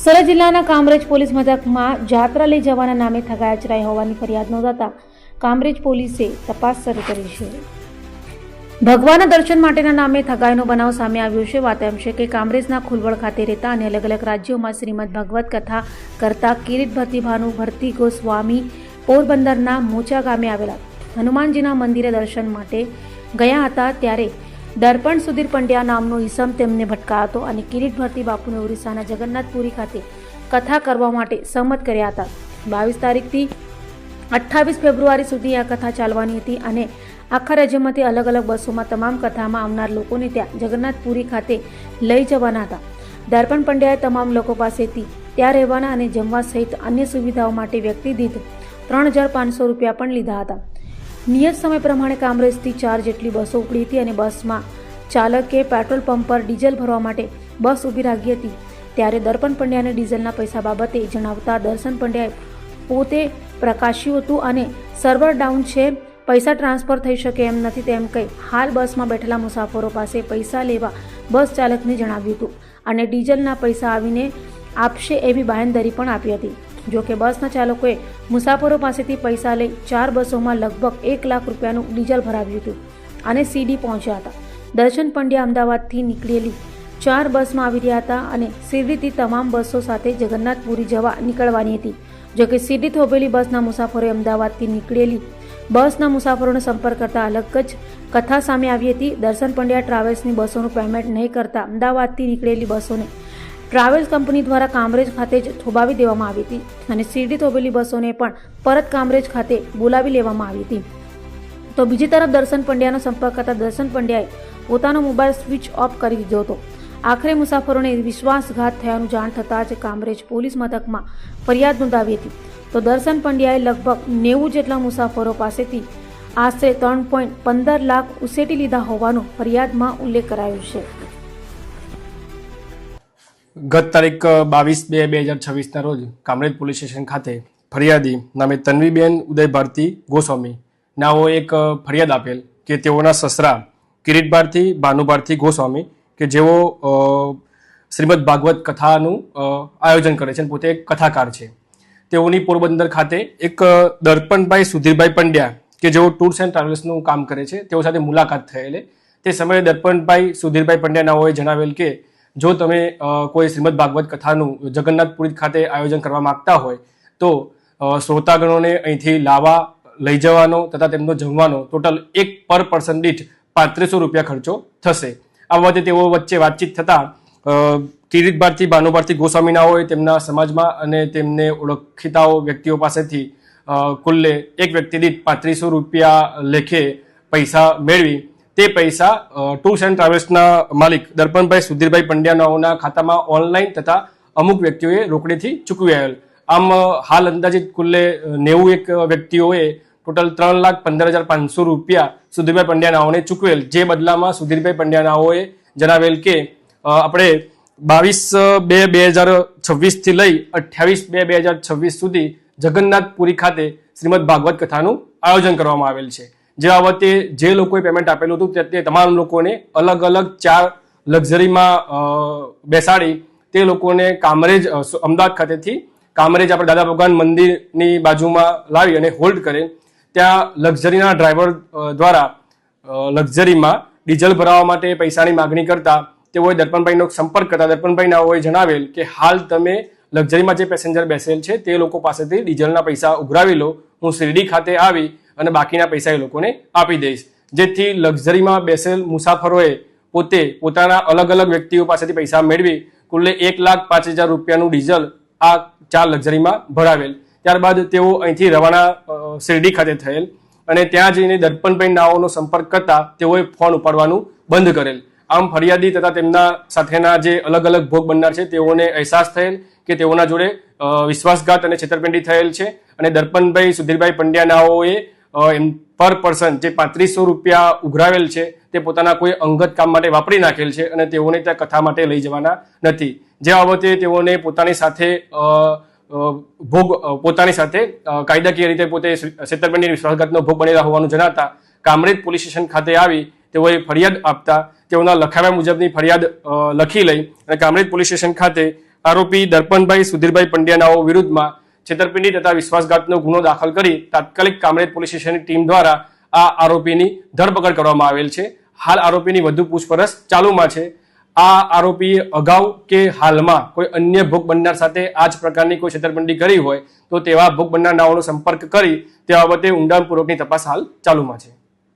સુરત જિલ્લાના કામરેજ પોલીસ મથકમાં જાત્રા લઈ જવાના નામે ઠગાઈ આચરાઈ હોવાની ફરિયાદ નોંધાતા કામરેજ પોલીસે તપાસ શરૂ કરી છે. ભગવાનના દર્શન માટેના નામે ઠગાઈનો બનાવ સામે આવ્યો છે. વાત એમ છે કે કામરેજના ખુલવડ ખાતે રહેતા અને અલગ અલગ રાજ્યોમાં શ્રીમદ ભાગવત કથા કરતા કિરીટ ભરતી ભાનુ ભરતી ગોસ્વામી પોરબંદરના મોચા ગામે આવેલા હનુમાનજીના મંદિરે દર્શન માટે ગયા હતા. ત્યારે દર્પણ સુધીર પંડ્યા નામનો ઈસમ તેમને ભટકાયો હતો અને કિરીટ ભરતી બાપુને ઓરિસ્સાના જગન્નાથપુરી ખાતે કથા કરવા માટે સંમત કર્યા હતા. 22 તારીખથી 28 ફેબ્રુઆરી સુધી આ કથા ચાલવાની હતી અને આખા રાજ્યમાંથી અલગ અલગ બસોમાં તમામ કથામાં આવનાર લોકોને ત્યાં જગન્નાથપુરી ખાતે લઈ જવાના હતા. દર્પણ પંડ્યાએ તમામ લોકો પાસેથી ત્યાં રહેવાના અને જમવા સહિત અન્ય સુવિધાઓ માટે વ્યક્તિ દીઠ 3500 રૂપિયા પણ લીધા હતા. નિયત સમય પ્રમાણે કામરેજથી 4 જેટલી બસો ઉપડી હતી અને બસમાં ચાલકે પેટ્રોલ પંપ પર ડીઝલ ભરવા માટે બસ ઊભી રાખી હતી. ત્યારે દર્પણ પંડ્યાને ડીઝલના પૈસા બાબતે જણાવતા દર્શન પંડ્યાએ પોતે પ્રકાશ્યું હતું અને સર્વર ડાઉન છે, પૈસા ટ્રાન્સફર થઈ શકે એમ નથી તેમ કહી હાલ બસમાં બેઠેલા મુસાફરો પાસે પૈસા લેવા બસ ચાલકને જણાવ્યું હતું અને ડીઝલના પૈસા આવીને આપશે એવી બાંહેધરી પણ આપી હતી. જોકે બસના ચાલકોએ મુસાફરો પાસેથી પૈસા લઈ 4 બસોમાં લગભગ 1 લાખ રૂપિયાનું ડીઝલ ભરાવ્યું હતું અને સીડી પહોંચ્યા હતા. દર્શન પંડ્યા અમદાવાદથી નીકળેલી 4 બસમાં આવી રહ્યા હતા અને શિરડીથી તમામ બસો સાથે જગન્નાથપુરી જવા નીકળવાની હતી. જોકે શિરડી થોભેલી બસના મુસાફરોએ અમદાવાદથી નીકળેલી બસના મુસાફરોનો સંપર્ક કરતા અલગ જ કથા સામે આવી હતી. દર્શન પંડ્યા ટ્રાવેલ્સની બસોનું પેમેન્ટ નહીં કરતા અમદાવાદથી નીકળેલી બસોને ટ્રાવેલ્સ કંપની દ્વારા કામરેજ ખાતે જ થોભાવી દેવામાં આવી હતી અને શિરડી થોભેલી બસોને પણ પરત કામરેજ ખાતે બોલાવી લેવામાં આવી હતી. તો બીજી તરફ દર્શન પંડ્યાનો સંપર્ક કરતા દર્શન પંડ્યાએ પોતાનો મોબાઈલ સ્વિચ ઓફ કરી દીધો હતો. આખરે મુસાફરોને વિશ્વાસઘાત થયાનું જાણ થતાં જ કામરેજ પોલીસ મથકમાં ફરિયાદ નોંધાવી હતી. તો દર્શન પંડ્યાએ લગભગ 90 જેટલા મુસાફરો પાસેથી આશરે 3.15 લાખ ઉસેટી લીધા હોવાનો ફરિયાદમાં ઉલ્લેખ કરાયો છે. ગત તારીખ 22/2/2026 રોજ કામરેજ પોલીસ સ્ટેશન ખાતે ફરિયાદી નામે તન્વીબેન ઉદય ભારતી ગોસ્વામી નાઓ એક ફરિયાદ આપેલ કે તેઓના સસરા કિરીટ ભારતી ભાનુ ભારતી ગોસ્વામી કે જેઓ શ્રીમદ ભાગવત કથાનું આયોજન કરે છે અને પોતે એક કથાકાર છે. તેઓની પોરબંદર ખાતે એક દર્પણભાઈ સુધીરભાઈ પંડ્યા કે જેઓ ટૂર્સ એન્ડ ટ્રાવેલ્સનું કામ કરે છે તેઓ સાથે મુલાકાત થયેલી. તે સમયે દર્પણભાઈ સુધીરભાઈ પંડ્યા નાઓએ જણાવેલ કે જો તમે કોઈ શ્રીમદ ભાગવત કથાનું જગન્નાથપુરી ખાતે આયોજન કરવા માંગતા હોય તો શ્રોતાગણોને અહીંથી લાવવા લઈ જવાનો તથા તેમનો જમવાનો ટોટલ એક પર પર્સન દીઠ 3500 રૂપિયા ખર્ચો થશે. આ બાબતે તેઓ વચ્ચે વાતચીત થતાં કિરીટ ભારતી ભાનુ ભારતી ગોસ્વામીના હોય તેમના સમાજમાં અને તેમને ઓળખીતાઓ વ્યક્તિઓ પાસેથી કુલ્લે એક વ્યક્તિ દીઠ 3500 રૂપિયા લેખે પૈસા મેળવી તે પૈસા ટૂર્સ એન્ડ ટ્રાવેલ્સના માલિક દર્પણભાઈ સુધીરભાઈ પંડ્યાનાઓના ખાતામાં ઓનલાઈન તથા અમુક વ્યક્તિઓએ રોકડેથી ચૂકવી આવેલ. આમ હાલ અંદાજિત કુલ્લે 91 વ્યક્તિઓએ ટોટલ 3,15,500 રૂપિયા સુધીરભાઈ પંડ્યાનાઓને ચૂકવેલ. જે બદલામાં સુધીરભાઈ પંડ્યાનાઓએ જણાવેલ કે આપણે 22/2/2026 થી લઈ 28/2/2026 સુધી જગન્નાથપુરી ખાતે શ્રીમદ ભાગવત કથાનું આયોજન કરવામાં આવેલ છે. જે બાબતે જે લોકોએ પેમેન્ટ આપેલું હતું તે તમામ લોકોને અલગ અલગ 4 લક્ઝરીમાં બેસાડી તે લોકોને કામરેજ અમદાવાદ ખાતેથી કામરેજ આપણે દાદા ભગવાન મંદિરની બાજુમાં લાવી અને હોલ્ડ કરે. ત્યાં લક્ઝરીના ડ્રાઈવર દ્વારા લક્ઝરીમાં ડીઝલ ભરાવવા માટે પૈસાની માગણી કરતા તેઓએ દર્પણભાઈનો સંપર્ક કરતા દર્પણભાઈ નાઓએ જણાવેલ કે હાલ તમે લક્ઝરીમાં જે પેસેન્જર બેસેલ છે તે લોકો પાસેથી ડીઝલના પૈસા ઉઘરાવી લો, હું શિરડી ખાતે આવી અને બાકીના પૈસા એ લોકોને આપી દઈશ. જેથી લક્ઝરીમાં બેસેલ મુસાફરોએ પોતાના અલગ અલગ વ્યક્તિઓ પાસેથી પૈસા મેળવી કુલ્લે 1,05,000 રૂપિયાનું ડીઝલ આ 4 લક્ઝરીમાં ભરાવેલ. ત્યારબાદ તેઓ અહીંથી રવાના શિરડી ખાતે થયેલ અને ત્યાં જઈને દર્પણભાઈ નાઓનો સંપર્ક કરતા તેઓએ ફોન ઉપાડવાનું બંધ કરેલ. આમ ફરિયાદી તથા તેમના સાથેના જે અલગ અલગ ભોગ બનનાર છે તેઓને અહેસાસ થયેલ કે તેઓના જોડે વિશ્વાસઘાત અને છેતરપિંડી થયેલ છે અને દર્પણભાઈ સુધીરભાઈ પંડ્યાનાઓએ પર પર્સન જે 3500 રૂપિયા ઉઘરાવેલ છે તે પોતાના કોઈ અંગત કામ માટે વાપરી નાખેલ છે અને તેઓને ત્યાં કથા માટે લઈ જવાના નથી. જે બાબતે તેઓને પોતાની સાથે કાયદાકીય રીતે પોતે છેતરપિંડી વિશ્વાસઘાતનો ભોગ બનેલા હોવાનું જણાતા કામરેજ પોલીસ સ્ટેશન ખાતે આવી તેઓએ ફરિયાદ આપતા તેઓના લખાવ્યા મુજબની ફરિયાદ લખી લઈ અને કામરેજ પોલીસ સ્ટેશન ખાતે આરોપી દર્પણભાઈ સુધીરભાઈ પંડ્યાનાઓ વિરુદ્ધમાં છેતરપિંડી તથા વિશ્વાસઘાતનો ગુનો દાખલ કરી તાત્કાલિક કામરેજ પોલીસ સ્ટેશનની ટીમ દ્વારા આ આરોપીની ધરપકડ કરવામાં આવેલ છે. હાલ આરોપીની વધુ પૂછપરછ ચાલુમાં છે. આ આરોપીએ અગાઉ કે હાલમાં કોઈ અન્ય ભોગ બનનાર સાથે આ જ પ્રકારની કોઈ છેતરપિંડી કરી હોય તો તેવા ભોગ બનનારાઓનો સંપર્ક કરી તે બાબતે ઊંડાણપૂર્વકની તપાસ હાલ ચાલુમાં છે.